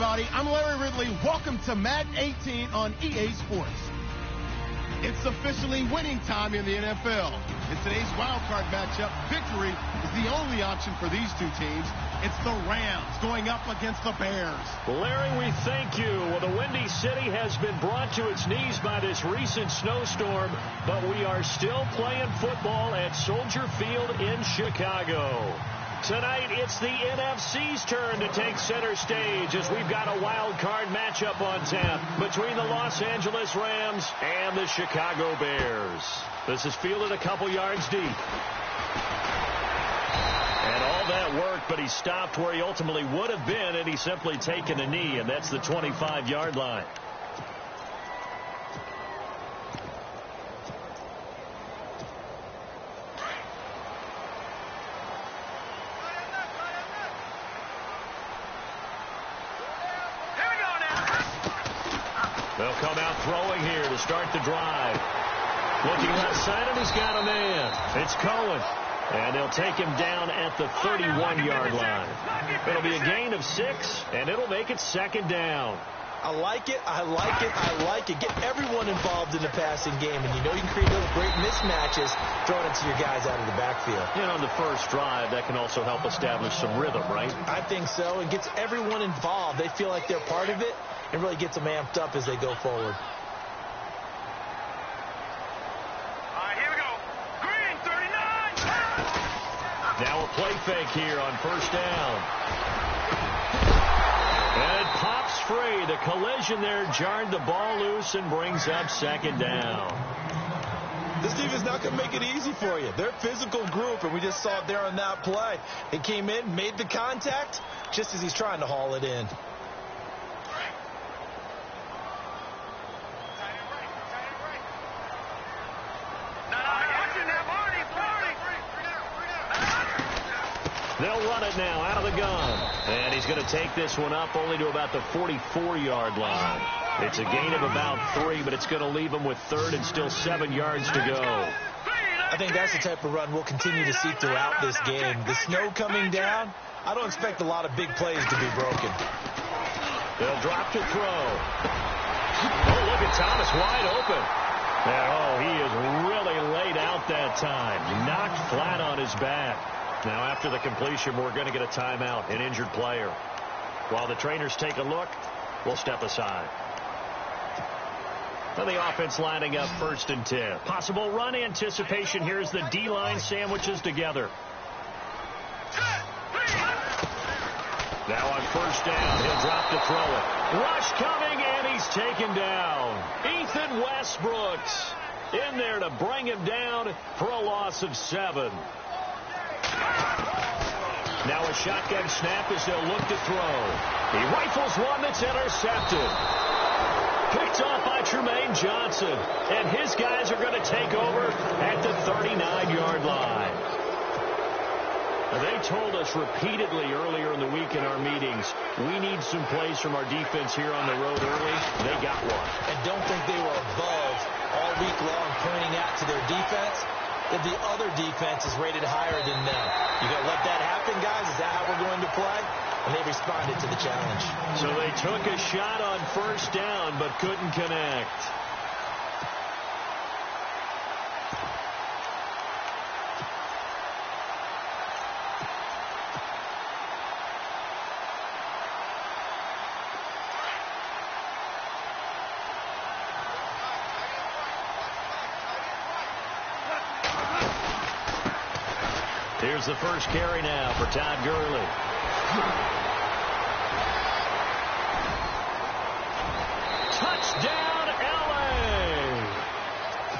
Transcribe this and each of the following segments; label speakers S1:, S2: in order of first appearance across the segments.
S1: everybody. I'm Larry Ridley. Welcome to Madden 18 on EA Sports. It's officially winning time in the NFL. In today's wildcard matchup, victory is the only option for these two teams. It's the Rams going up against the Bears.
S2: Larry, we thank you. Well, the Windy City has been brought to its knees by this recent snowstorm, but we are still playing football at Soldier Field in Chicago. Tonight, it's the NFC's turn to take center stage as we've got a wild card matchup on tap between the Los Angeles Rams and the Chicago Bears. This is fielded a couple yards deep. And all that worked, but he stopped where he ultimately would have been had he simply taken a knee, and that's the 25-yard line. They'll come out throwing here to start the drive. Looking left side, and he's got a man. It's Cohen. And they'll take him down at the 31-yard line. It'll be a gain of 6, and it'll make it second down.
S3: I like it. I like it. I like it. Get everyone involved in the passing game, and you know you can create those great mismatches throwing it to your guys out of the backfield.
S2: You know, on the first drive, that can also help establish some rhythm, right?
S3: I think so. It gets everyone involved. They feel like they're part of it. It really gets them amped up as they go forward.
S2: Now a play fake here on first down. And it pops free. The collision there jarred the ball loose and brings up second down.
S3: This defense is not going to make it easy for you. They're a physical group, and we just saw it there on that play. He came in, made the contact, just as he's trying to haul it in.
S2: They'll run it now out of the gun. And he's going to take this one up only to about the 44-yard line. It's a gain of about 3, but it's going to leave him with third and still 7 yards to go.
S3: I think that's the type of run we'll continue to see throughout this game. The snow coming down, I don't expect a lot of big plays to be broken.
S2: They'll drop to throw. Oh, look at Thomas wide open. And, oh, he is really laid out that time. Knocked flat on his back. Now, after the completion, we're going to get a timeout, an injured player. While the trainers take a look, we'll step aside. And the offense lining up first and 10. Possible run anticipation here as the D-line sandwiches together. Now on first down, he'll drop to throw it. Rush coming, and he's taken down. Ethan Westbrooks in there to bring him down for a loss of 7. Now a shotgun snap as they'll look to throw. He rifles one that's intercepted. Picked off by Tremaine Johnson. And his guys are going to take over at the 39-yard line. They told us repeatedly earlier in the week in our meetings, we need some plays from our defense here on the road early. They got one.
S3: And don't think they were above all week long pointing out to their defense. If the other defense is rated higher than them. You going to let that happen, guys? Is that how we're going to play? And they responded to the challenge.
S2: So they took a shot on first down, but couldn't connect. Here's the first carry now for Todd Gurley. Touchdown, L.A.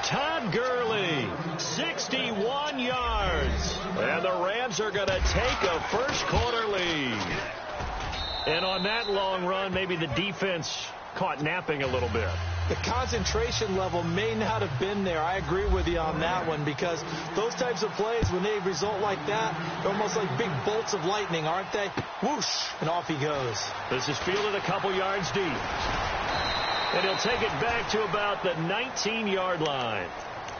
S2: Todd Gurley, 61 yards. And the Rams are going to take a first-quarter lead. And on that long run, maybe the defense caught napping a little bit.
S3: The concentration level may not have been there. I agree with you on that one because those types of plays, when they result like that, they're almost like big bolts of lightning, aren't they? Whoosh, and off he goes.
S2: This is fielded a couple yards deep. And he'll take it back to about the 19-yard line.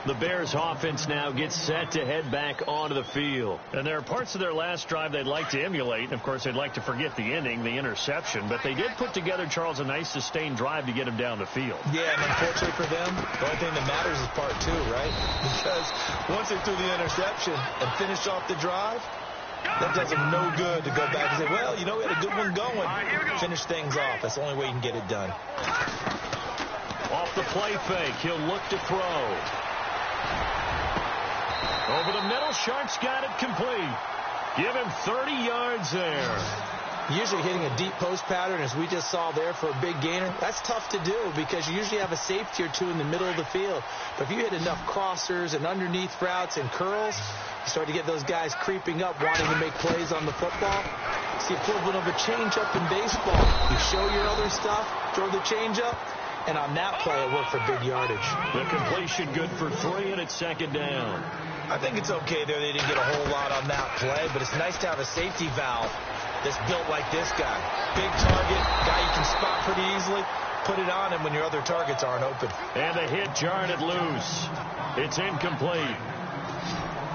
S2: The Bears offense now gets set to head back onto the field. And there are parts of their last drive they'd like to emulate. And, of course, they'd like to forget the ending, the interception. But they did put together, Charles, a nice sustained drive to get them down the field.
S3: Yeah, and unfortunately for them, the only thing that matters is part two, right? Because once they threw the interception and finished off the drive, that does them no good to go back and say, well, you know, we had a good one going. Finish things off. That's the only way you can get it done.
S2: Off the play fake, he'll look to throw. Over the middle, Sharks got it complete. Give him 30 yards there.
S3: Usually hitting a deep post pattern, as we just saw there for a big gainer, that's tough to do because you usually have a safety or two in the middle of the field. But if you hit enough crossers and underneath routes and curls, you start to get those guys creeping up, wanting to make plays on the football. It's the equivalent of a changeup in baseball. You show your other stuff, throw the changeup, and on that play, it worked for big yardage.
S2: The completion good for 3, and it's second down.
S3: I think it's okay there. They didn't get a whole lot on that play, but it's nice to have a safety valve that's built like this guy. Big target, guy you can spot pretty easily. Put it on him when your other targets aren't open.
S2: And the hit jarred it loose. It's incomplete.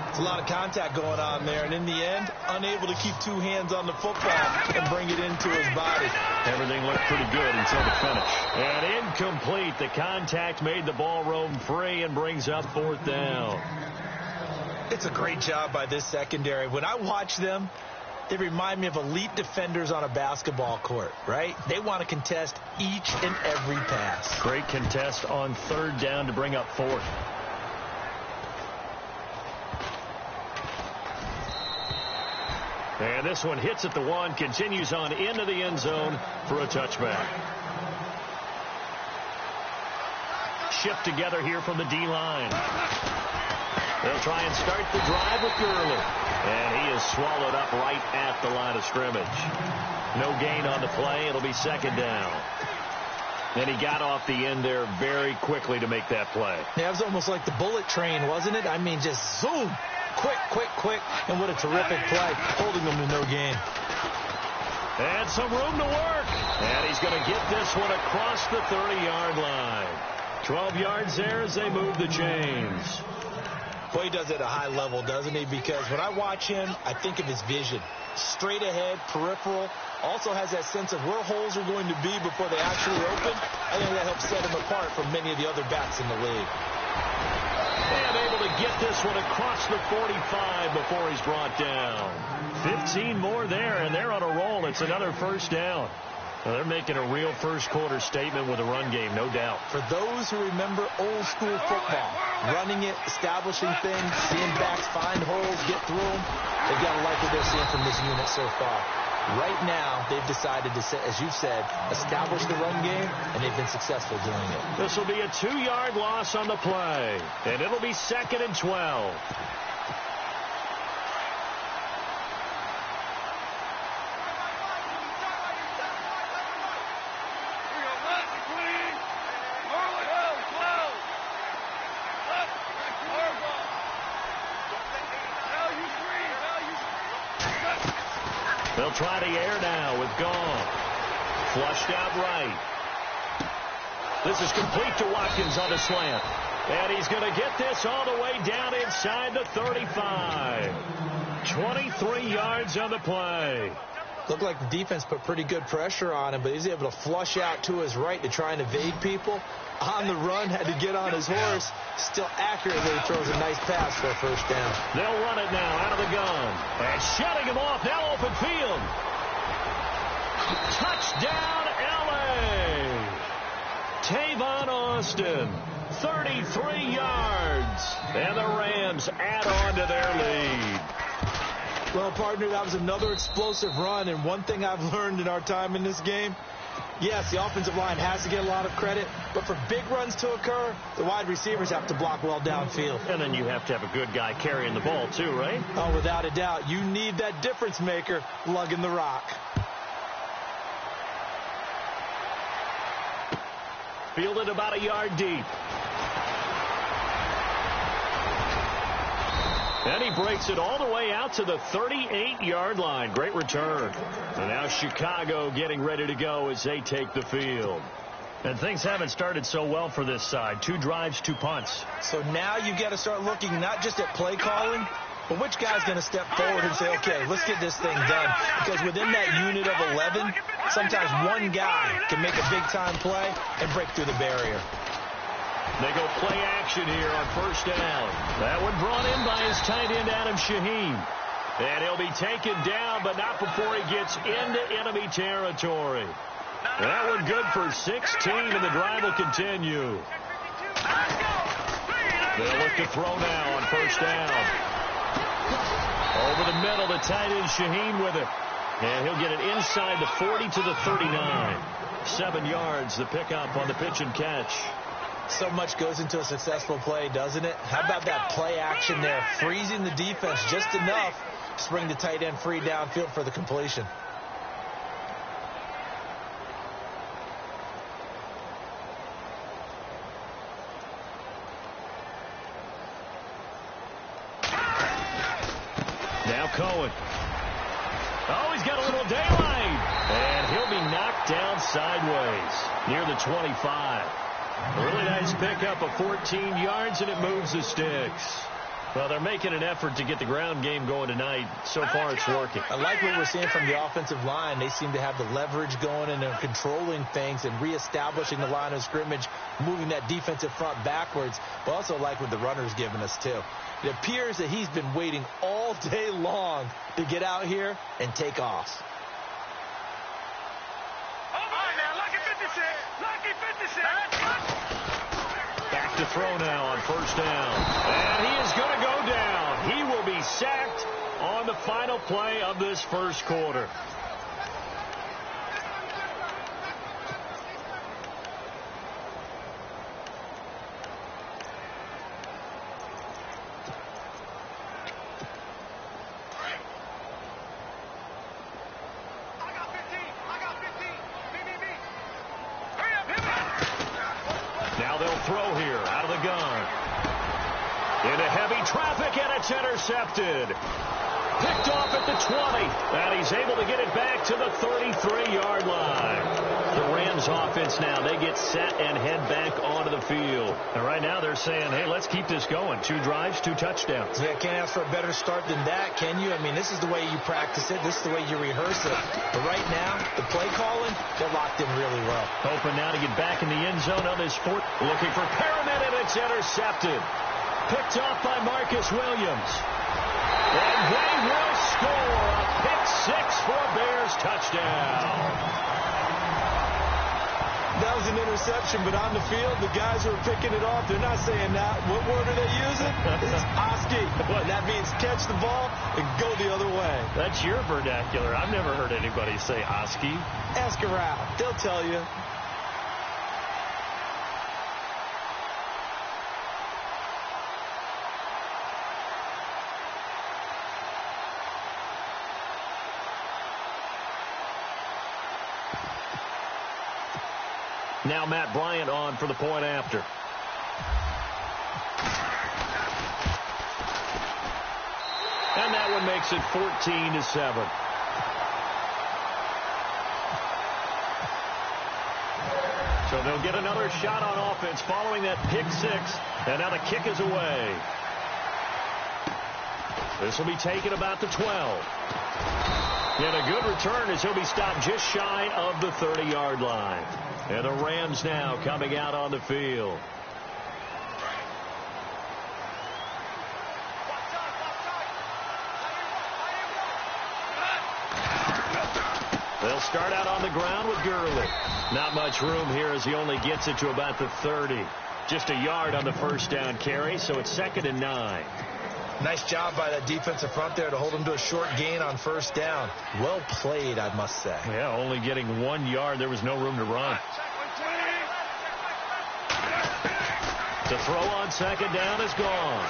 S3: It's a lot of contact going on there, and in the end, unable to keep two hands on the football and bring it into his body.
S2: Everything looked pretty good until the finish. And incomplete. The contact made the ball roam free and brings up 4th down.
S3: It's a great job by this secondary. When I watch them, they remind me of elite defenders on a basketball court, right? They want to contest each and every pass.
S2: Great contest on 3rd down to bring up 4th. And this one hits at the 1, continues on into the end zone for a touchback. Shift together here from the D-line. They'll try and start the drive with Gurley. And he is swallowed up right at the line of scrimmage. No gain on the play. It'll be second down. And he got off the end there very quickly to make that play.
S3: Yeah, it was almost like the bullet train, wasn't it? I mean, just zoom. Quick. And what a terrific play, holding them to no gain.
S2: And some room to work. And he's going to get this one across the 30-yard line. 12 yards there as they move the chains.
S3: Boy, he does it at a high level, doesn't he? Because when I watch him, I think of his vision. Straight ahead, peripheral. Also has that sense of where holes are going to be before they actually open. I think that helps set him apart from many of the other backs in the league.
S2: And able to get this one across the 45 before he's brought down. 15 more there, and they're on a roll. It's another first down. Well, they're making a real first-quarter statement with a run game, no doubt.
S3: For those who remember old-school football, running it, establishing things, seeing backs find holes, get through them, they've got to like what they're seeing from this unit so far. Right now, they've decided to, as you've said, establish the run game, and they've been successful doing it.
S2: This will be a 2-yard loss on the play, and it'll be 2nd and 12. They'll try the air now with Gone. Flushed out right. This is complete to Watkins on a slant. And he's going to get this all the way down inside the 35. 23 yards on the play.
S3: Looked like the defense put pretty good pressure on him, but he's able to flush out to his right to try and evade people. On the run, had to get on his horse. Still accurately throws a nice pass for a first down.
S2: They'll run it now out of the gun. And shutting him off, now open field. Touchdown, L.A. Tavon Austin, 33 yards. And the Rams add on to their lead.
S3: Well, partner, that was another explosive run, and one thing I've learned in our time in this game, yes, the offensive line has to get a lot of credit, but for big runs to occur, the wide receivers have to block well downfield.
S2: And then you have to have a good guy carrying the ball too, right?
S3: Oh, without a doubt. You need that difference maker lugging the rock.
S2: Fielded about a yard deep. And he breaks it all the way out to the 38-yard line. Great return. And now Chicago getting ready to go as they take the field. And things haven't started so well for this side. 2 drives, 2 punts.
S3: So now you got to start looking not just at play calling, but which guy's going to step forward and say, okay, let's get this thing done. Because within that unit of 11, sometimes one guy can make a big-time play and break through the barrier.
S2: They go play action here on first down. That one brought in by his tight end, Adam Shaheen. And he'll be taken down, but not before he gets into enemy territory. That one good for 16, and the drive will continue. They'll look to throw now on first down. Over the middle, the tight end Shaheen with it. And he'll get it inside the 40 to the 39. 7 yards, the pickup on the pitch and catch.
S3: So much goes into a successful play, doesn't it? How about that play action there, freezing the defense just enough to bring the tight end free downfield for the completion.
S2: Now Cohen. Oh, he's got a little daylight. And he'll be knocked down sideways near the 25. A really nice pickup of 14 yards, and it moves the sticks. Well, they're making an effort to get the ground game going tonight. So far, it's working.
S3: I like what we're seeing from the offensive line. They seem to have the leverage going, and they're controlling things and reestablishing the line of scrimmage, moving that defensive front backwards. But also like what the runner's giving us, too. It appears that he's been waiting all day long to get out here and take off.
S2: Back to throw now on first down. And he is going to go down. He will be sacked on the final play of this first quarter. Throw here out of the gun. Into heavy traffic, and it's intercepted. Picked off at the 20. And he's able to get it back to the 33-yard line. The Rams offense now, they get set and head back onto the field. And right now they're saying, hey, let's keep this going. 2 drives, 2 touchdowns.
S3: Yeah, can't ask for a better start than that, can you? I mean, this is the way you practice it. This is the way you rehearse it. But right now, the play calling, they're locked in really well.
S2: Hoping now to get back in the end zone on this fourth. Looking for Perriman, and it's intercepted. Picked off by Marcus Williams. And they will score a pick-6 for a Bears touchdown.
S3: That was an interception, but on the field, the guys who are picking it off, they're not saying that. What word are they using? It's Oski. And that means catch the ball and go the other way.
S2: That's your vernacular. I've never heard anybody say Oski.
S3: Ask around. They'll tell you.
S2: Now Matt Bryant on for the point after. And that one makes it 14-7. So they'll get another shot on offense following that pick-6. And now the kick is away. This will be taken about the 12. And a good return as he'll be stopped just shy of the 30-yard line. And the Rams now coming out on the field. They'll start out on the ground with Gurley. Not much room here as he only gets it to about the 30. Just a yard on the first down carry, so it's 2nd and 9.
S3: Nice job by that defensive front there to hold him to a short gain on first down. Well played, I must say.
S2: Yeah, only getting 1 yard. There was no room to run. The throw on 2nd down is gone.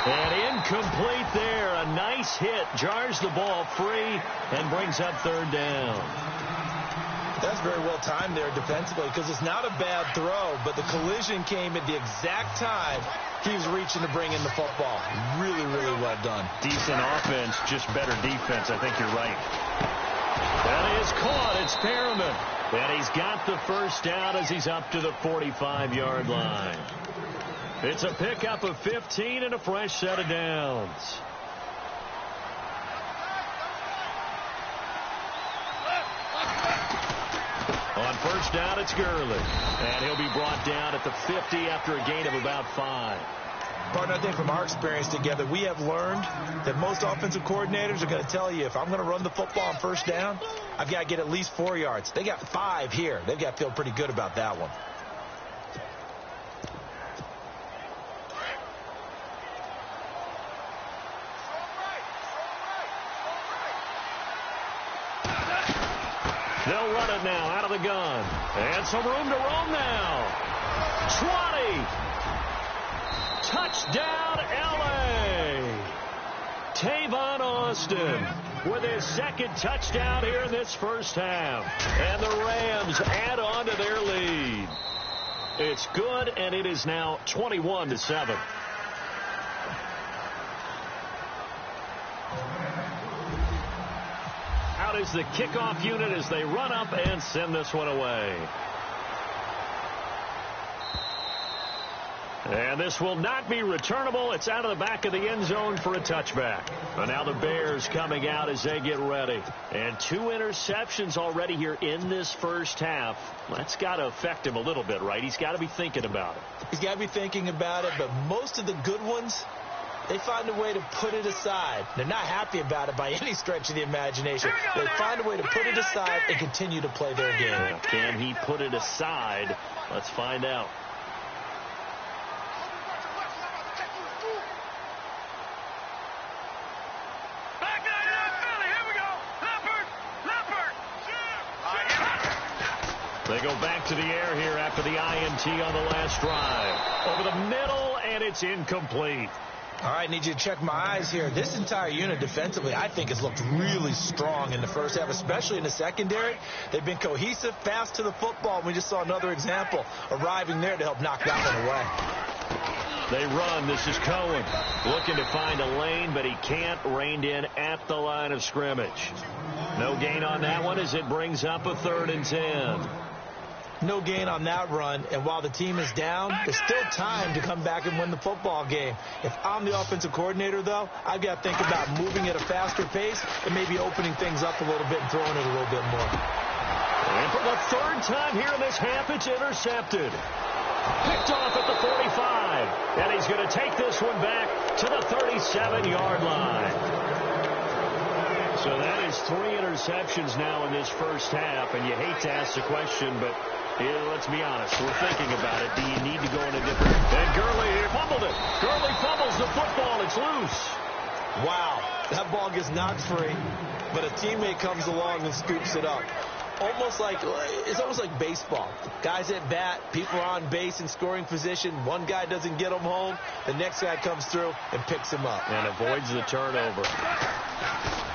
S2: And incomplete there. A nice hit. Jars the ball free and brings up 3rd down.
S3: That's very well timed there defensively because it's not a bad throw, but the collision came at the exact time he was reaching to bring in the football. Really, really well done.
S2: Decent offense, just better defense. I think you're right. That is caught. It's Perriman. And he's got the first down as he's up to the 45-yard line. It's a pickup of 15 and a fresh set of downs. On first down, it's Gurley. And he'll be brought down at the 50 after a gain of about 5.
S3: Partner, I think from our experience together, we have learned that most offensive coordinators are going to tell you, if I'm going to run the football on first down, I've got to get at least 4 yards. They got 5 here. They've got to feel pretty good about that one.
S2: They'll run it now out of the gun. And some room to roam now. 20. Touchdown, L.A. Tavon Austin with his second touchdown here in this first half. And the Rams add on to their lead. It's good, and it is now 21-7. Out is the kickoff unit as they run up and send this one away. And this will not be returnable. It's out of the back of the end zone for a touchback. And now the Bears coming out as they get ready. And 2 interceptions already here in this first half. That's got to affect him a little bit, right? He's got to be thinking about it.
S3: He's got to be thinking about it, but most of the good ones, they find a way to put it aside. They're not happy about it by any stretch of the imagination. They find a way to put it aside and continue to play their game.
S2: Yeah, can he put it aside? Let's find out. They go back to the air here after the INT on the last drive. Over the middle, and it's incomplete.
S3: All right, need you to check my eyes here. This entire unit defensively, I think, has looked really strong in the first half, especially in the secondary. They've been cohesive, fast to the football. We just saw another example arriving there to help knock that one away.
S2: They run. This is Cohen looking to find a lane, but he can't. Reined in at the line of scrimmage. No gain on that one as it brings up a 3rd and 10.
S3: No gain on that run, and while the team is down, there's still time to come back and win the football game. If I'm the offensive coordinator, though, I've got to think about moving at a faster pace and maybe opening things up a little bit and throwing it a little bit more.
S2: And for the 3rd time here in this half, it's intercepted. Picked off at the 45, and he's going to take this one back to the 37-yard line. So that is 3 interceptions now in this first half, and you hate to ask the question, but let's be honest. We're thinking about it. Do you need to go in a different... And Gurley here fumbled it. Gurley fumbles the football. It's loose.
S3: Wow. That ball gets knocked free, but a teammate comes along and scoops it up. It's almost like baseball. Guys at bat, people are on base in scoring position. One guy doesn't get him home. The next guy comes through and picks him up.
S2: And avoids the turnover.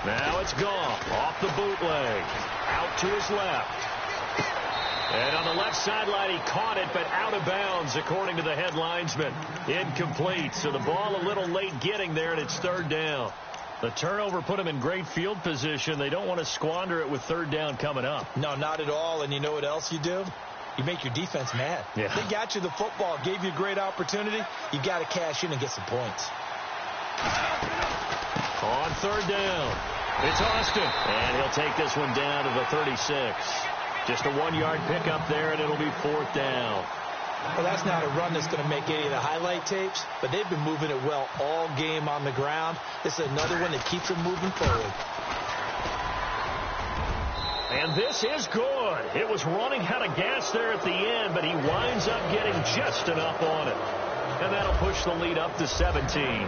S2: Now it's Goff off the bootleg. Out to his left. And on the left sideline, he caught it, but out of bounds, according to the head linesman. Incomplete. So the ball a little late getting there, and it's 3rd down. The turnover put them in great field position. They don't want to squander it with 3rd down coming up.
S3: No, not at all. And you know what else you do? You make your defense mad.
S2: Yeah.
S3: They got you the football, gave you a great opportunity. You got to cash in and get some points.
S2: On 3rd down, it's Austin. And he'll take this one down to the 36. Just a 1-yard pickup there, and it'll be 4th down.
S3: Well, that's not a run that's going to make any of the highlight tapes, but they've been moving it well all game on the ground. This is another one that keeps them moving forward.
S2: And this is good. It was running out of gas there at the end, but he winds up getting just enough on it. And that'll push the lead up to 17.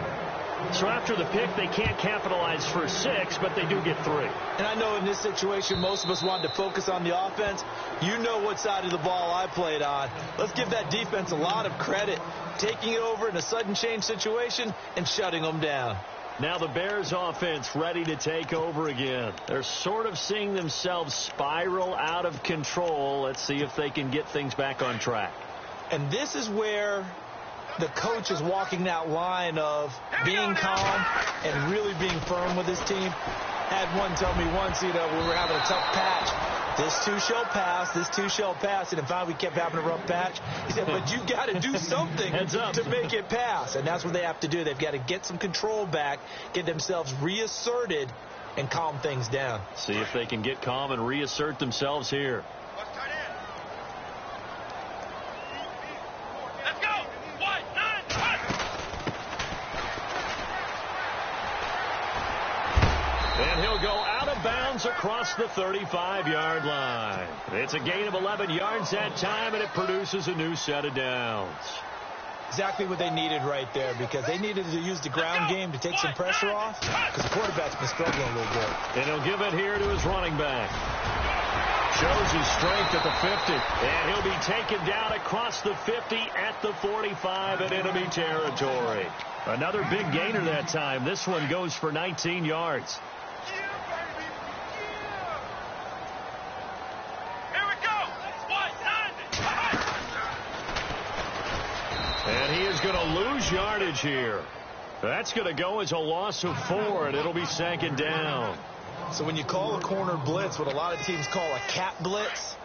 S2: So after the pick, they can't capitalize for 6, but they do get 3.
S3: And I know in this situation, most of us wanted to focus on the offense. You know what side of the ball I played on. Let's give that defense a lot of credit, taking it over in a sudden change situation and shutting them down.
S2: Now the Bears offense ready to take over again. They're sort of seeing themselves spiral out of control. Let's see if they can get things back on track.
S3: And this is where the coach is walking that line of being calm and really being firm with his team. Had one tell me once, when we were having a tough patch, This too shall pass. This too shall pass. And finally, we kept having a rough patch. He said, but you got to do something to make it pass. And that's what they have to do. They've got to get some control back, get themselves reasserted, and calm things down.
S2: See if they can get calm and reassert themselves here.
S4: Let's go. 1, 9, 1.
S2: And he'll go out of bounds across the 35-yard line. It's a gain of 11 yards that time, and it produces a new set of downs.
S3: Exactly what they needed right there, because they needed to use the ground game to take some pressure off, because the quarterback's been struggling a little bit.
S2: And he'll give it here to his running back. Shows his strength at the 50. And he'll be taken down across the 50 at the 45 in enemy territory. Another big gainer that time. This one goes for 19 yards. And he is going to lose yardage here. That's going to go as a loss of 4, and it'll be second down.
S3: So when you call a corner blitz, what a lot of teams call a cat blitz,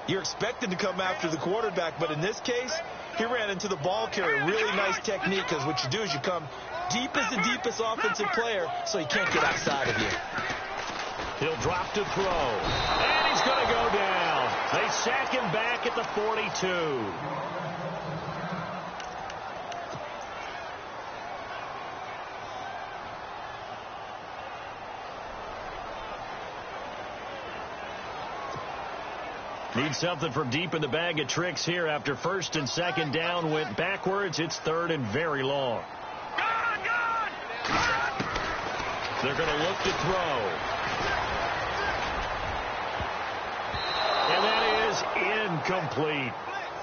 S3: you're expected to come after the quarterback. But in this case, he ran into the ball carrier. Really nice technique, because what you do is you come deep as the deepest offensive player, so he can't get outside of you.
S2: He'll drop to throw. And he's going to go down. They sack him back at the 42. Need something from deep in the bag of tricks here after first and second down went backwards. It's third and very long. They're going to look to throw. And that is incomplete.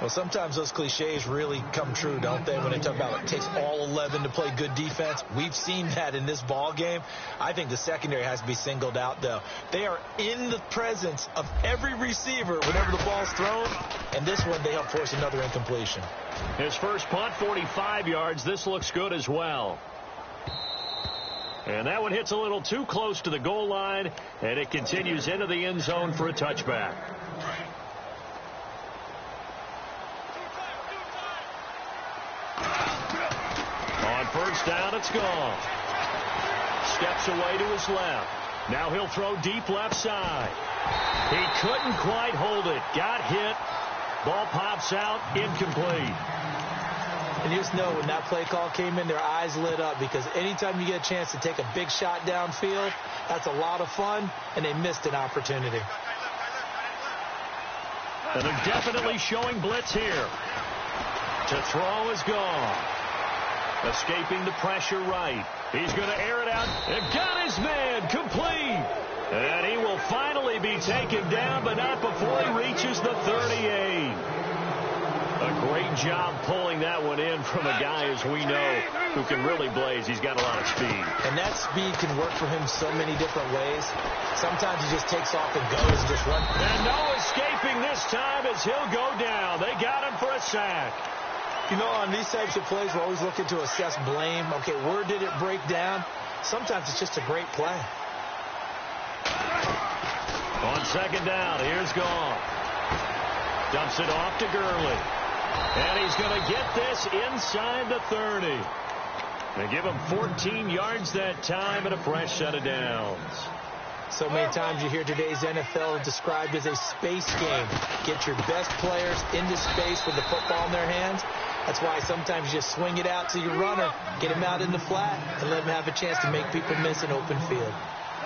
S3: Well, sometimes those cliches really come true, don't they, when they talk about it takes all 11 to play good defense. We've seen that in this ball game. I think the secondary has to be singled out, though. They are in the presence of every receiver whenever the ball's thrown, and this one they help force another incompletion.
S2: His first punt, 45 yards. This looks good as well. And that one hits a little too close to the goal line, and it continues into the end zone for a touchback. On first down, it's gone. Steps away to his left. Now he'll throw deep left side. He couldn't quite hold it. Got hit. Ball pops out. Incomplete.
S3: And you just know when that play call came in, their eyes lit up, because anytime you get a chance to take a big shot downfield, that's a lot of fun, and they missed an opportunity.
S2: And they're definitely showing blitz here. To throw is gone. Escaping the pressure right. He's going to air it out. And got his man. Complete. And he will finally be taken down, but not before he reaches the 38. A great job pulling that one in from a guy, as we know, who can really blaze. He's got a lot of speed.
S3: And that speed can work for him so many different ways. Sometimes he just takes off and goes and just runs.
S2: And no escaping this time as he'll go down. They got him for a sack.
S3: You know, on these types of plays, we're always looking to assess blame. Okay, where did it break down? Sometimes it's just a great play.
S2: On second down, here's Goff. Dumps it off to Gurley. And he's going to get this inside the 30. They give him 14 yards that time and a fresh set of downs.
S3: So many times you hear today's NFL described as a space game. Get your best players into space with the football in their hands. That's why sometimes you just swing it out to your runner, get him out in the flat, and let him have a chance to make people miss an open field.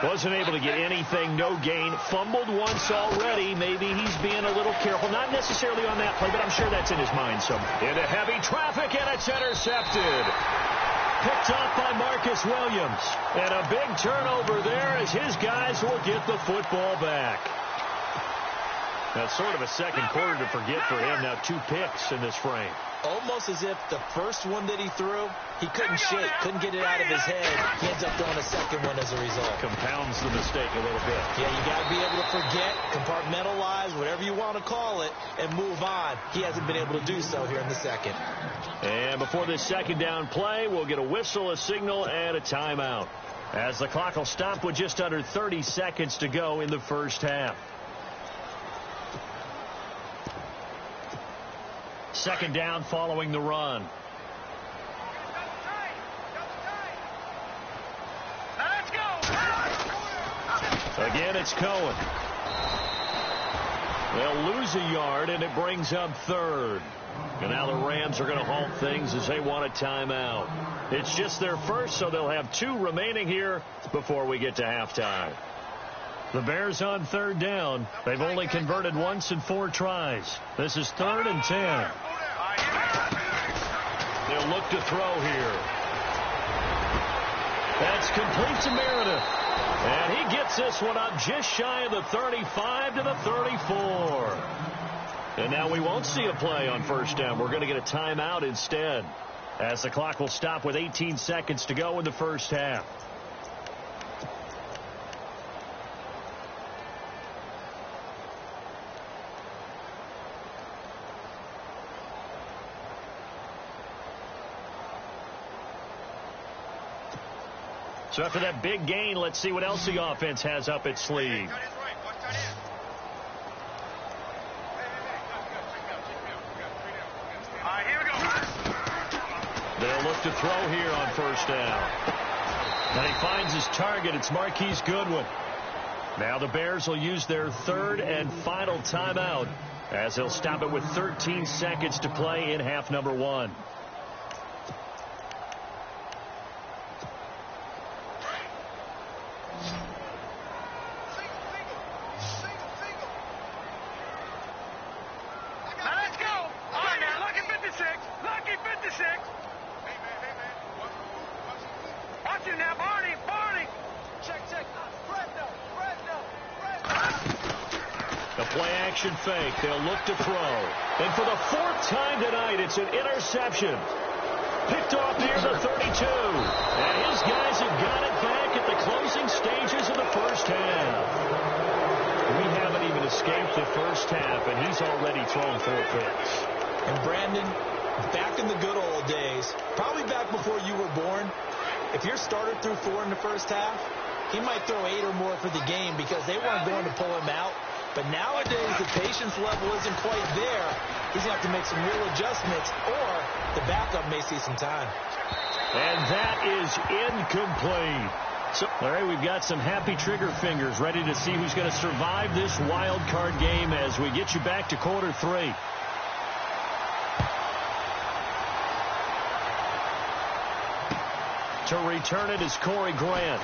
S2: Wasn't able to get anything, no gain. Fumbled once already. Maybe he's being a little careful. Not necessarily on that play, but I'm sure that's in his mind somewhere. Into heavy traffic, and it's intercepted. Picked off by Marcus Williams. And a big turnover there as his guys will get the football back. That's sort of a second quarter to forget for him. Now 2 picks in this frame.
S3: Almost as if the first one that he threw, he couldn't shake, couldn't get it out of his head. He ends up throwing a second one as a result.
S2: Compounds the mistake a little bit.
S3: Yeah, you got to be able to forget, compartmentalize, whatever you want to call it, and move on. He hasn't been able to do so here in the second.
S2: And before this second down play, we'll get a whistle, a signal, and a timeout, as the clock will stop with just under 30 seconds to go in the first half. second down following the run.
S4: Let's go.
S2: Again, it's Cohen. They'll lose a yard, and it brings up third. And now the Rams are going to halt things as they want a timeout. It's just their first, so they'll have 2 remaining here before we get to halftime. The Bears on third down. They've only converted once in 4 tries. This is 3rd and 10. They'll look to throw here. That's complete to Meredith. And he gets this one up just shy of the 35 to the 34. And now we won't see a play on first down. We're going to get a timeout instead, as the clock will stop with 18 seconds to go in the first half. So after that big gain, let's see what else the offense has up its sleeve. They'll look to throw here on first down. And he finds his target. It's Marquise Goodwin. Now the Bears will use their 3rd and final timeout, as they'll stop it with 13 seconds to play in half number 1. Fake. They'll look to throw. And for the 4th time tonight, it's an interception. Picked off near the 32. And his guys have got it back at the closing stages of the first half. We haven't even escaped the first half, and he's already thrown 4 picks.
S3: And Brandon, back in the good old days, probably back before you were born, if your starter threw 4 in the first half, he might throw 8 or more for the game because they weren't going to pull him out. But nowadays, the patience level isn't quite there. He's going to have to make some real adjustments, or the backup may see some time.
S2: And that is incomplete. So, all right, we've got some happy trigger fingers ready to see who's going to survive this wild card game as we get you back to quarter 3. To return it is Corey Grant.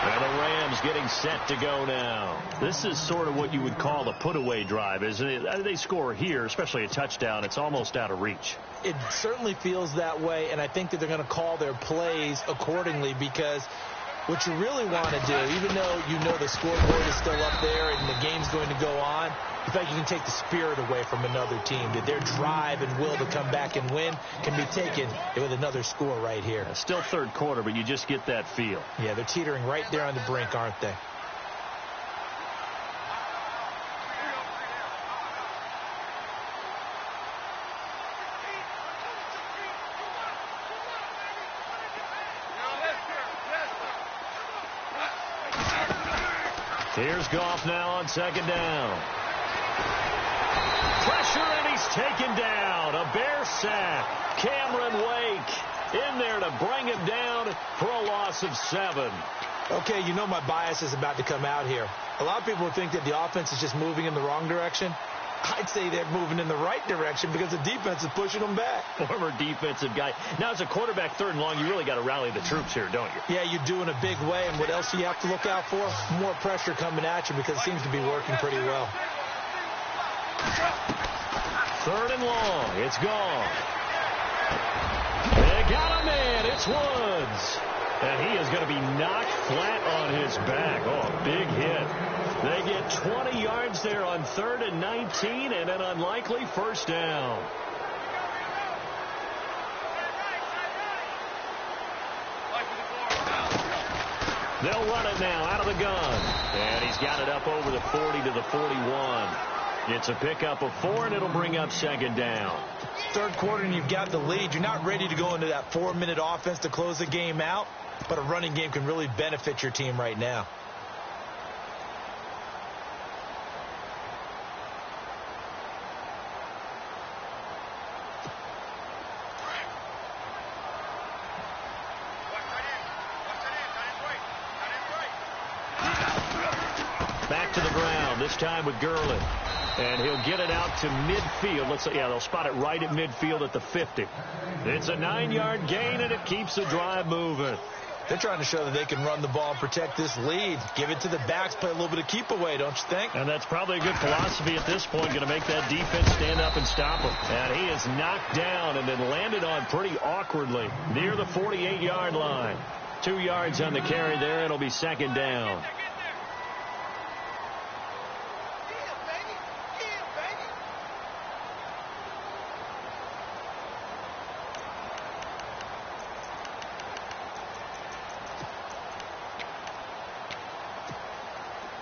S2: And the Rams getting set to go now. This is sort of what you would call a put-away drive, isn't it? They score here, especially a touchdown. It's almost out of reach.
S3: It certainly feels that way, and I think that they're going to call their plays accordingly because what you really want to do, even though you know the scoreboard is still up there and the game's going to go on, you feel like you can take the spirit away from another team. That their drive and will to come back and win can be taken with another score right here.
S2: Still third quarter, but you just get that feel.
S3: Yeah, they're teetering right there on the brink, aren't they?
S2: Here's Goff now on second down. Pressure, and he's taken down. A Bear sack. Cameron Wake in there to bring him down for a loss of 7.
S3: Okay, you know my bias is about to come out here. A lot of people think that the offense is just moving in the wrong direction. I'd say they're moving in the right direction because the defense is pushing them back.
S2: Former defensive guy. Now, as a quarterback, 3rd and long, you really got to rally the troops here, don't you?
S3: Yeah, you do in a big way. And what else do you have to look out for? More pressure coming at you because it seems to be working pretty well.
S2: 3rd and long. It's gone. They got a man. It's Woods. And he is going to be knocked flat on his back. Oh, a big hit. They get 20 yards there on 3rd and 19 and an unlikely first down. They'll run it now out of the gun. And he's got it up over the 40 to the 41. It's a pickup of 4, and it'll bring up second down.
S3: 3rd quarter, and you've got the lead. You're not ready to go into that 4-minute offense to close the game out, but a running game can really benefit your team right now.
S2: to the ground, this time with Gurley. And he'll get it out to midfield. They'll spot it right at midfield at the 50. It's a 9-yard gain, and it keeps the drive moving.
S3: They're trying to show that they can run the ball and protect this lead. Give it to the backs, play a little bit of keep away, don't you think?
S2: And that's probably a good philosophy at this point, going to make that defense stand up and stop him. And he is knocked down and then landed on pretty awkwardly near the 48-yard line. 2 yards on the carry there. It'll be second down.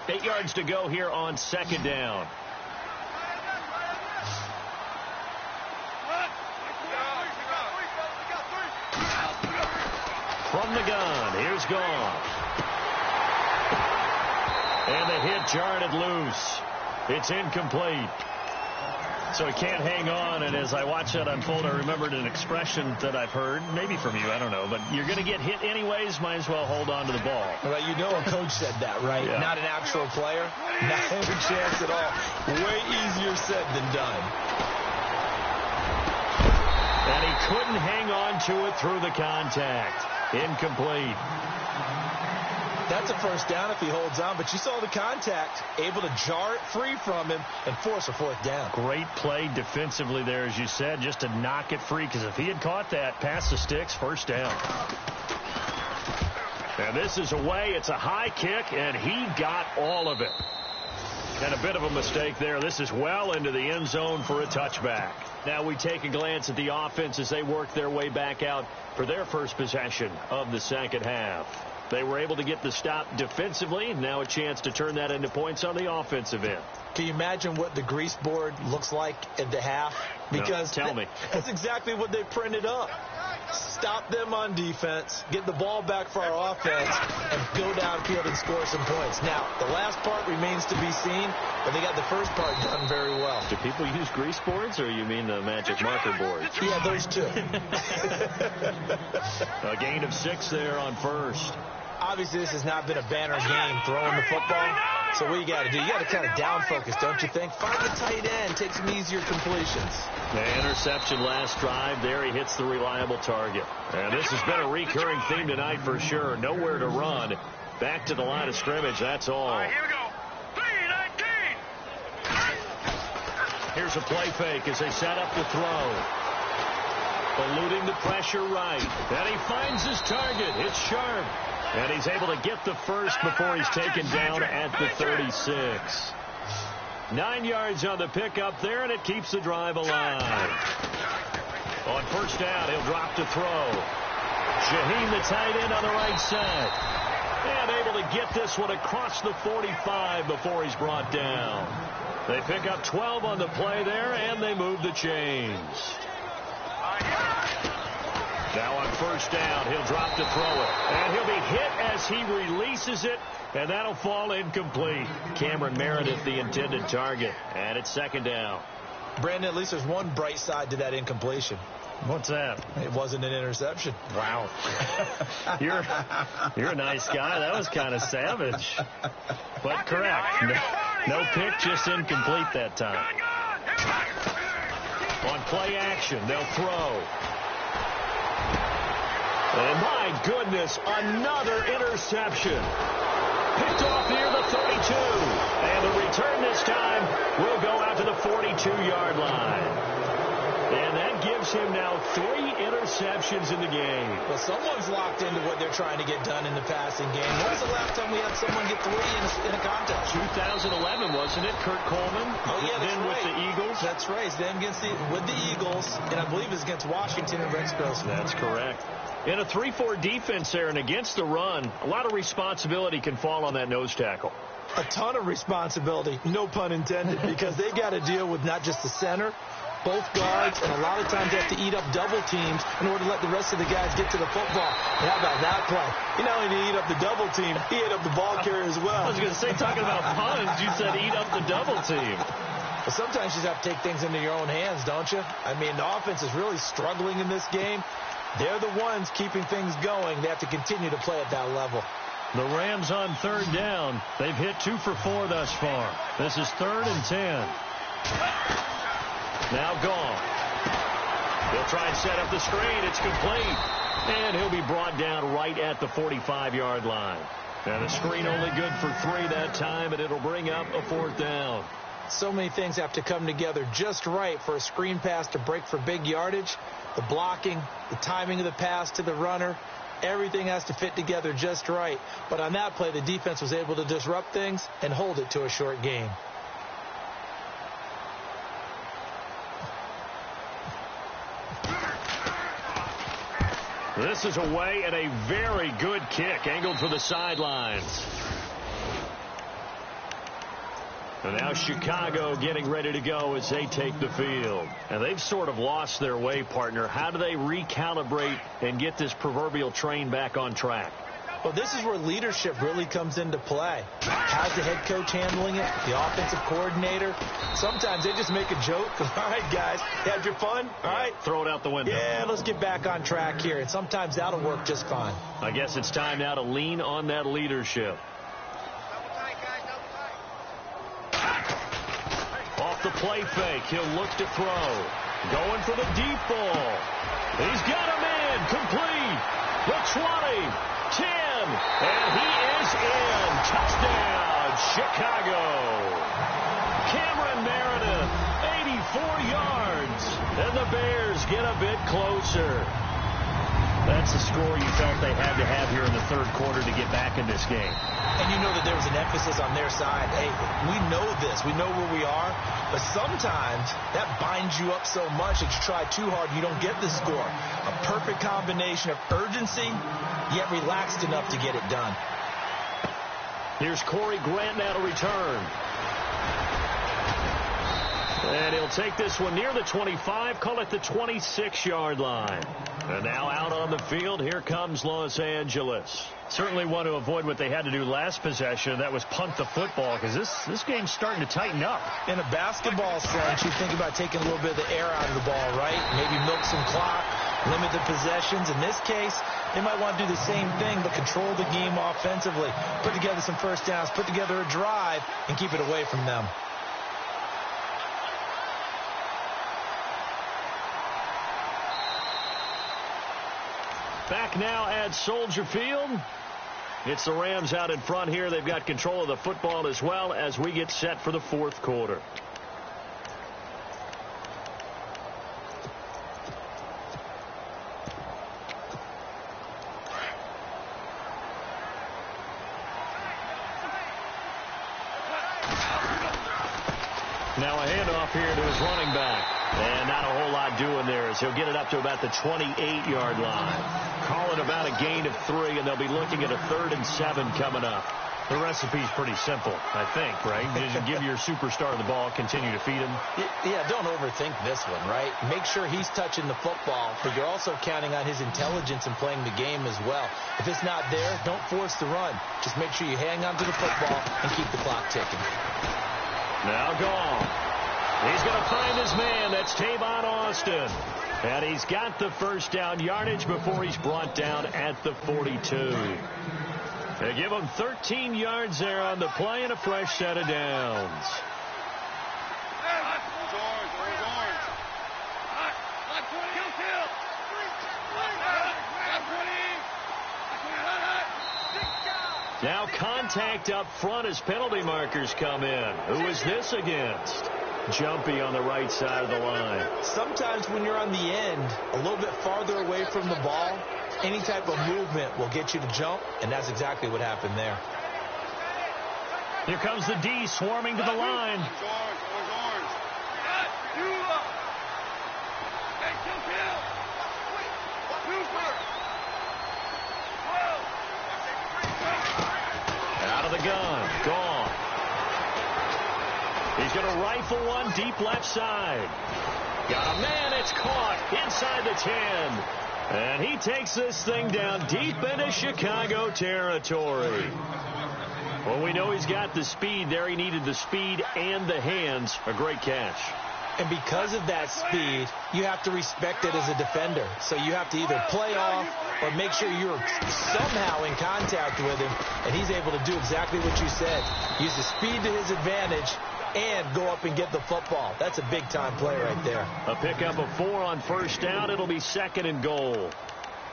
S2: Eight yards to go here on second down. From the gun, here's Goff. And the hit jarred it loose. It's incomplete. So he can't hang on, and as I watched that unfold, I remembered an expression that I've heard, maybe from you, I don't know, but you're going to get hit anyways, might as well hold on to the ball.
S3: Well, you know a coach said that, right?
S2: Yeah.
S3: Not an actual player. Not a chance at all. Way easier said than done.
S2: And he couldn't hang on to it through the contact. Incomplete.
S3: That's a first down if he holds on, but you saw the contact, able to jar it free from him and force a fourth down.
S2: Great play defensively there, as you said, just to knock it free, because if he had caught that, past the sticks, first down. And this is away. It's a high kick, and he got all of it. And a bit of a mistake there. This is well into the end zone for a touchback. Now we take a glance at the offense as they work their way back out for their first possession of the second half. They were able to get the stop defensively. Now a chance to turn that into points on the offensive end.
S3: Can you imagine what the grease board looks like at the half? Because
S2: no, tell me.
S3: That's exactly what they printed up. Stop them on defense, get the ball back for our offense, and go downfield and score some points. Now, the last part remains to be seen, but they got the first part done very well.
S2: Do people use grease boards, or you mean the magic marker boards?
S3: Yeah, those two.
S2: A gain of 6 there on first.
S3: Obviously, this has not been a banner game throwing the football. So what you got to do, you got to kind of down focus, don't you think? Find the tight end, take some easier completions.
S2: The interception last drive. There he hits the reliable target. And this has been a recurring theme tonight for sure. Nowhere to run. Back to the line of scrimmage, that's all.
S4: All right, here we go. 3-19.
S2: Here's a play fake as they set up the throw. Eluding the pressure right. And he finds his target. It's sharp. And he's able to get the first before he's taken down at the 36. 9 yards on the pickup there, and it keeps the drive alive. On first down, he'll drop to throw. Shaheen, the tight end, on the right side. And able to get this one across the 45 before he's brought down. They pick up 12 on the play there, and they move the chains. Now on first down, he'll drop to throw it. And he'll be hit as he releases it, and that'll fall incomplete. Cameron Meredith, the intended target, and it's second down.
S3: Brandon, at least there's one bright side to that incompletion.
S2: What's that?
S3: It wasn't an interception.
S2: Wow. You're a nice guy. That was kind of savage. But correct. No pick, just incomplete that time. On play action, they'll throw. And my goodness, another interception. Picked off near the 32. And the return this time will go out to the 42-yard line. And that gives him now 3 interceptions in the game.
S3: Well, someone's locked into what they're trying to get done in the passing game. When was the last time we had someone get 3 in a contest?
S2: 2011, wasn't it? Kurt Coleman.
S3: Oh, yeah, that's
S2: then
S3: right.
S2: with the Eagles.
S3: That's right. Then with the Eagles, and I believe it's against Washington and Rex Grossman.
S2: That's correct. In a 3-4 defense there, and against the run, a lot of responsibility can fall on that nose tackle.
S3: A ton of responsibility, no pun intended, because they got to deal with not just the center, both guards, and a lot of times they have to eat up double teams in order to let the rest of the guys get to the football. And how about that play? He not only did he eat up the double team, he ate up the ball carrier as well.
S2: I was going to say, talking about puns, you said eat up the double team.
S3: But sometimes you just have to take things into your own hands, don't you? I mean, the offense is really struggling in this game. They're the ones keeping things going. They have to continue to play at that level.
S2: The Rams on 3rd down. They've hit 2 for 4 thus far. This is 3rd and 10. Now gone. He'll try and set up the screen. It's complete. And he'll be brought down right at the 45-yard line. And a screen only good for 3 that time, and it'll bring up a 4th down.
S3: So many things have to come together just right for a screen pass to break for big yardage. The blocking, the timing of the pass to the runner, everything has to fit together just right. But on that play, the defense was able to disrupt things and hold it to a short gain.
S2: This is away and a very good kick angled for the sidelines. And now Chicago getting ready to go as they take the field. And they've sort of lost their way, partner. How do they recalibrate and get this proverbial train back on track?
S3: Well, this is where leadership really comes into play. How's the head coach handling it? The offensive coordinator? Sometimes they just make a joke. All right, guys, you had your fun? All right.
S2: Throw it out the window.
S3: Yeah, let's get back on track here. And sometimes that'll work just fine.
S2: I guess it's time now to lean on that leadership. Off the play fake, he'll look to throw. Going for the deep ball. He's got a man complete. The 20. 10, and he is in. Touchdown, Chicago. Cameron Meredith, 84 yards, and the Bears get a bit closer. That's the score you felt they had to have here in the 3rd quarter to get back in this game.
S3: And you know that there was an emphasis on their side. Hey, we know this. We know where we are. But sometimes that binds you up so much that you try too hard, you don't get the score. A perfect combination of urgency, yet relaxed enough to get it done.
S2: Here's Corey Grant now to return. And he'll take this one near the 25, call it the 26-yard line. And now out on the field, here comes Los Angeles. Certainly want to avoid what they had to do last possession. That was punt the football, because this game's starting to tighten up.
S3: In a basketball sense, you think about taking a little bit of the air out of the ball, right? Maybe milk some clock, limit the possessions. In this case, they might want to do the same thing, but control the game offensively. Put together some first downs, put together a drive, and keep it away from them.
S2: Back now at Soldier Field. It's the Rams out in front here. They've got control of the football as well as we get set for the 4th quarter. Now a handoff here to his running back. And not a whole lot doing there as he'll get it up to about the 28-yard line. Call it about a gain of 3, and they'll be looking at a 3rd and 7 coming up. The recipe's pretty simple, I think, right? Just give your superstar the ball, continue to feed him.
S3: Yeah, don't overthink this one, right? Make sure he's touching the football, but you're also counting on his intelligence in playing the game as well. If it's not there, don't force the run. Just make sure you hang on to the football and keep the clock ticking.
S2: Now gone. He's going to find his man. That's Tavon Austin. And he's got the first down yardage before he's brought down at the 42. They give him 13 yards there on the play and a fresh set of downs. Now contact up front as penalty markers come in. Who is this against? Jumpy on the right side of the line.
S3: Sometimes when you're on the end, a little bit farther away from the ball, any type of movement will get you to jump, and that's exactly what happened there.
S2: Here comes the D swarming to the line. Out of the gun. Gone. He's going to rifle one deep left side. Got a man. It's caught inside the 10. And he takes this thing down deep into Chicago territory. Well, we know he's got the speed there. He needed the speed and the hands. A great catch.
S3: And because of that speed, you have to respect it as a defender. So you have to either play off or make sure you're somehow in contact with him, and he's able to do exactly what you said. Use the speed to his advantage and go up and get the football. That's a big-time play right there.
S2: A pickup of 4 on first down. It'll be 2nd and goal.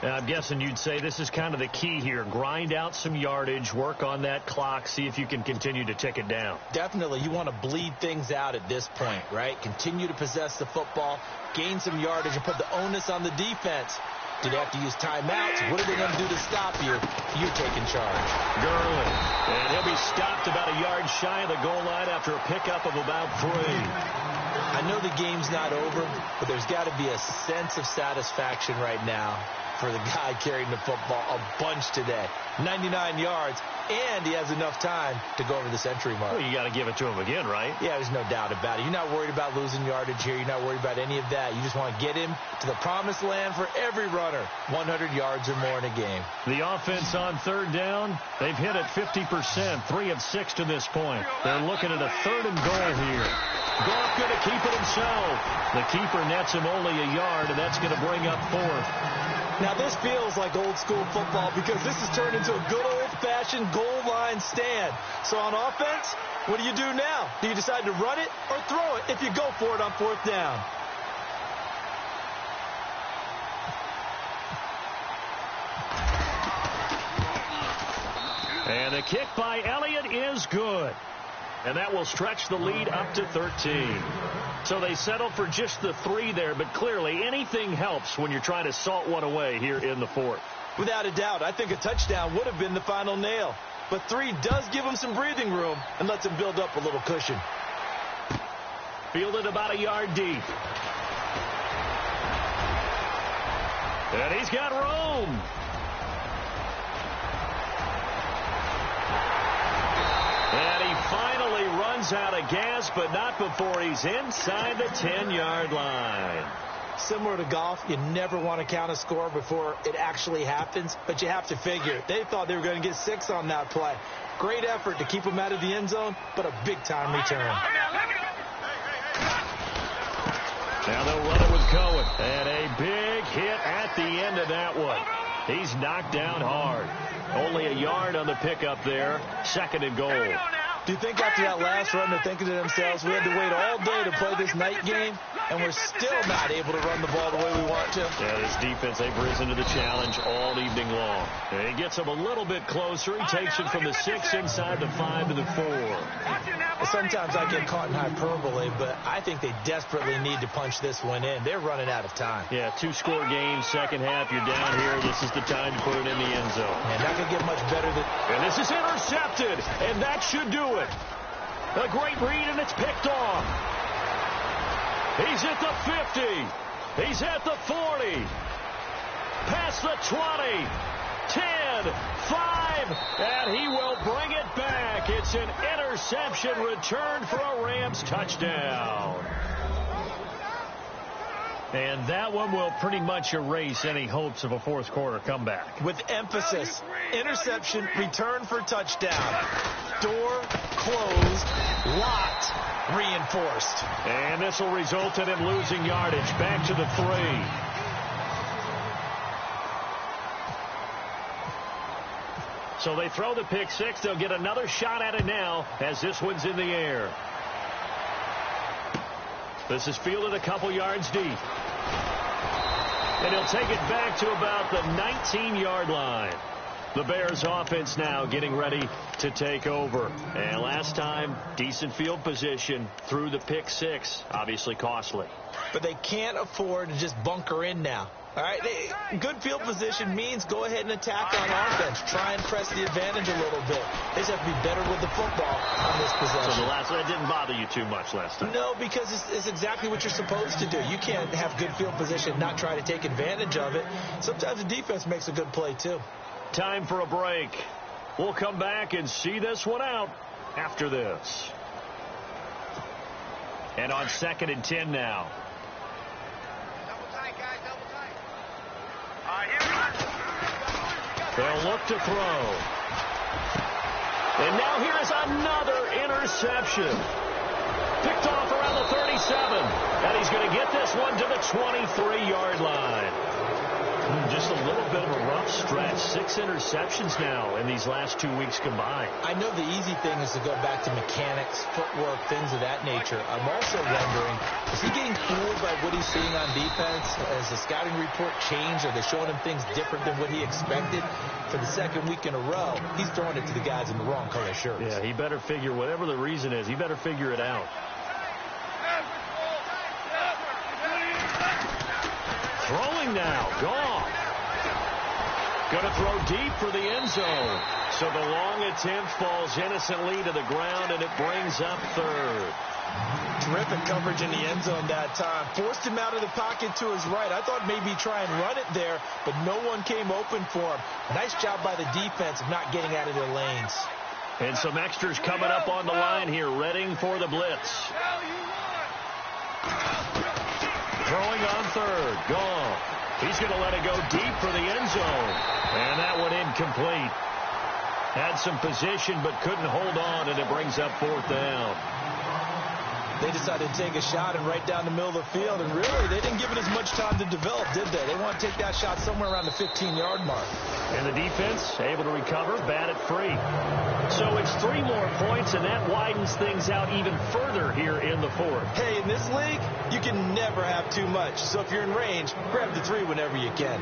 S2: Now, I'm guessing you'd say this is kind of the key here. Grind out some yardage, work on that clock, see if you can continue to tick it down.
S3: Definitely. You want to bleed things out at this point, right? Continue to possess the football, gain some yardage, and put the onus on the defense. Do they have to use timeouts? What are they going to do to stop you? You're taking charge.
S2: Gurley. And he'll be stopped about a yard shy of the goal line after a pickup of about 3.
S3: I know the game's not over, but there's got to be a sense of satisfaction right now for the guy carrying the football a bunch today. 99 yards, and he has enough time to go over the century mark.
S2: Well, you got to give it to him again, right?
S3: Yeah, there's no doubt about it. You're not worried about losing yardage here. You're not worried about any of that. You just want to get him to the promised land for every runner. 100 yards or more in a game.
S2: The offense on 3rd down, they've hit it 50%, 3 of 6 to this point. They're looking at a 3rd and goal here. Goff going to keep it himself. The keeper nets him only a yard, and that's going to bring up 4th.
S3: Now, this feels like old-school football because this has turned into a good old-fashioned goal line stand. So on offense, what do you do now? Do you decide to run it or throw it if you go for it on 4th down?
S2: And the kick by Elliott is good. And that will stretch the lead up to 13. So they settle for just the 3 there, but clearly anything helps when you're trying to salt one away here in the 4th.
S3: Without a doubt, I think a touchdown would have been the final nail. But 3 does give him some breathing room and lets him build up a little cushion.
S2: Fielded about a yard deep. And he's got room. And he finally runs out of gas, but not before he's inside the 10-yard line.
S3: Similar to golf, you never want to count a score before it actually happens, but you have to figure. They thought they were going to get 6 on that play. Great effort to keep them out of the end zone, but a big-time return.
S2: Now they'll run it with Cohen. And a big hit at the end of that one. He's knocked down hard. Only a yard on the pickup there. 2nd and goal.
S3: Do you think after that last run they're thinking to themselves, we had to wait all day to play this night game, and we're still not able to run the ball the way we want to?
S2: Yeah, this defense, they've risen to the challenge all evening long. And he gets him a little bit closer. He takes him from the 6 inside the 5 to the 4.
S3: Well, sometimes I get caught in hyperbole, but I think they desperately need to punch this one in. They're running out of time.
S2: Yeah, 2-score game, second half. You're down here. This is the time to put it in the end zone.
S3: And not going to get much better than...
S2: And this is intercepted, and that should do it. A great read, and it's picked off. He's at the 50. He's at the 40. Past the 20. 10, 5, and he will bring it back. It's an interception return for a Rams touchdown. And that one will pretty much erase any hopes of a 4th quarter comeback.
S3: With emphasis, interception, return for touchdown. Door closed, locked, reinforced.
S2: And this will result in him losing yardage. Back to the 3. So they throw the pick 6. They'll get another shot at it now as this one's in the air. This is fielded a couple yards deep. And he'll take it back to about the 19-yard line. The Bears offense now getting ready to take over. And last time, decent field position through the pick 6. Obviously costly.
S3: But they can't afford to just bunker in now. All right, good field position means go ahead and attack on offense. Try and press the advantage a little bit. They just have to be better with the football on this possession.
S2: So the last one didn't bother you too much last time?
S3: No, because it's exactly what you're supposed to do. You can't have good field position and not try to take advantage of it. Sometimes the defense makes a good play, too.
S2: Time for a break. We'll come back and see this one out after this. And on 2nd and 10 now. They'll look to throw. And now here's another interception. Picked off around the 37. And he's going to get this one to the 23-yard line. Just a little bit of a rough stretch. 6 interceptions now in these last 2 weeks combined.
S3: I know the easy thing is to go back to mechanics, footwork, things of that nature. I'm also wondering, is he getting fooled by what he's seeing on defense? Has the scouting report changed? Are they showing him things different than what he expected? For the second week in a row, he's throwing it to the guys in the wrong color shirts.
S2: Yeah, he better figure, whatever the reason is, he better figure it out. Throwing now. Goff. Going to throw deep for the end zone. So the long attempt falls innocently to the ground, and it brings up third.
S3: Terrific coverage in the end zone that time. Forced him out of the pocket to his right. I thought maybe try and run it there, but no one came open for him. Nice job by the defense of not getting out of their lanes.
S2: And some extras coming up on the line here, readying for the blitz. Throwing on third. Goff. He's going to let it go deep for the end zone. And that one incomplete. Had some position but couldn't hold on, and it brings up fourth down.
S3: They decided to take a shot and right down the middle of the field, and really they didn't give it as much time to develop, did they? They want to take that shot somewhere around the 15-yard mark.
S2: And the defense able to recover, bat it free. So it's 3 more points, and that widens things out even further here in the fourth.
S3: Hey, in this league, you can never have too much. So if you're in range, grab the 3 whenever you can.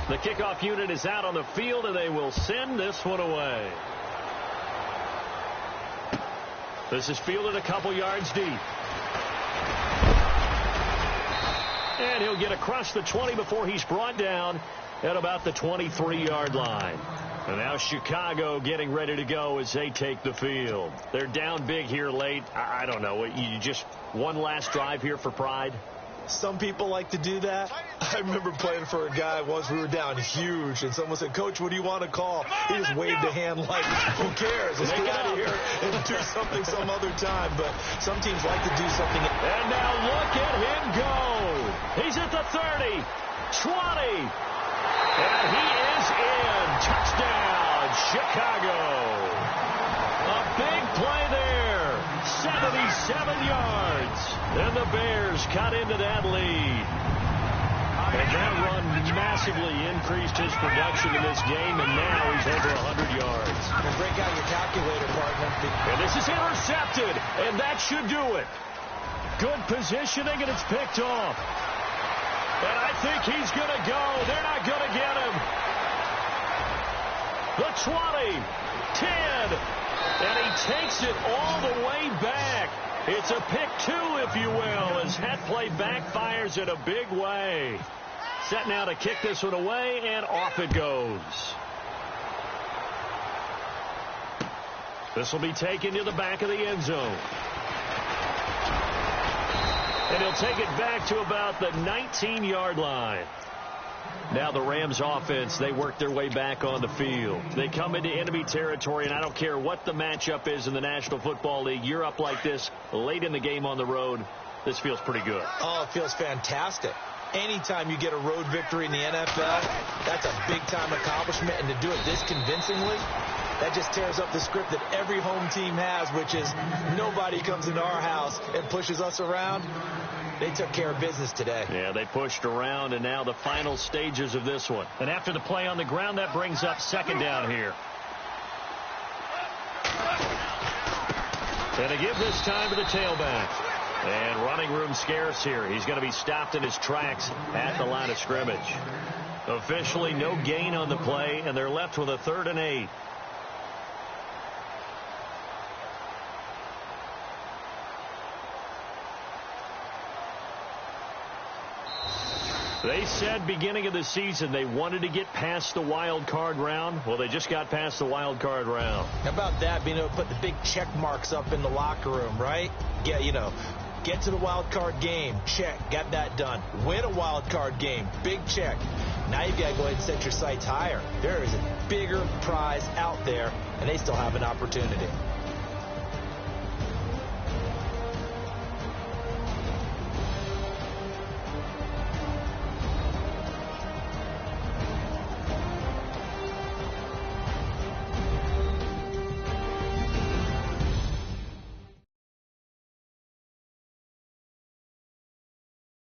S2: The kickoff unit is out on the field, and they will send this one away. This is fielded a couple yards deep. And he'll get across the 20 before he's brought down at about the 23-yard line. And now Chicago getting ready to go as they take the field. They're down big here late. I don't know. You just one last drive here for pride?
S3: Some people like to do that. I remember playing for a guy once. We were down huge, and someone said, "Coach, what do you want to call?" He just waved a hand like, "Who cares? Let's get out of here and do something some other time." But some teams like to do something.
S2: And now look at him go. He's at the 30, 20, and he is in. Touchdown, Chicago. A big play there. 77 yards. And the Bears cut into that lead. And that run massively increased his production in this game, and now he's over 100 yards.
S3: Break out your calculator, partner.
S2: And this is intercepted, and that should do it. Good positioning, and it's picked off. And I think he's going to go. They're not going to get him. The 20, 10, and he takes it all the way back. It's a pick 2, if you will, as that play backfires in a big way. Set now to kick this one away, and off it goes. This will be taken to the back of the end zone. And he'll take it back to about the 19-yard line. Now the Rams offense, they work their way back on the field. They come into enemy territory, and I don't care what the matchup is in the National Football League. You're up like this late in the game on the road. This feels pretty good.
S3: Oh, it feels fantastic. Anytime you get a road victory in the NFL, that's a big-time accomplishment. And to do it this convincingly, that just tears up the script that every home team has, which is nobody comes into our house and pushes us around. They took care of business today.
S2: Yeah, they pushed around, and now the final stages of this one. And after the play on the ground, that brings up second down here. And to give this time to the tailback. And running room scarce here. He's going to be stopped in his tracks at the line of scrimmage. Officially no gain on the play, and they're left with a 3rd and 8. They said beginning of the season they wanted to get past the wild card round. Well, they just got past the wild card round.
S3: How about that, being able to put the big check marks up in the locker room, right? Get to the wild card game. Check. Got that done. Win a wild card game. Big check. Now you've got to go ahead and set your sights higher. There is a bigger prize out there, and they still have an opportunity.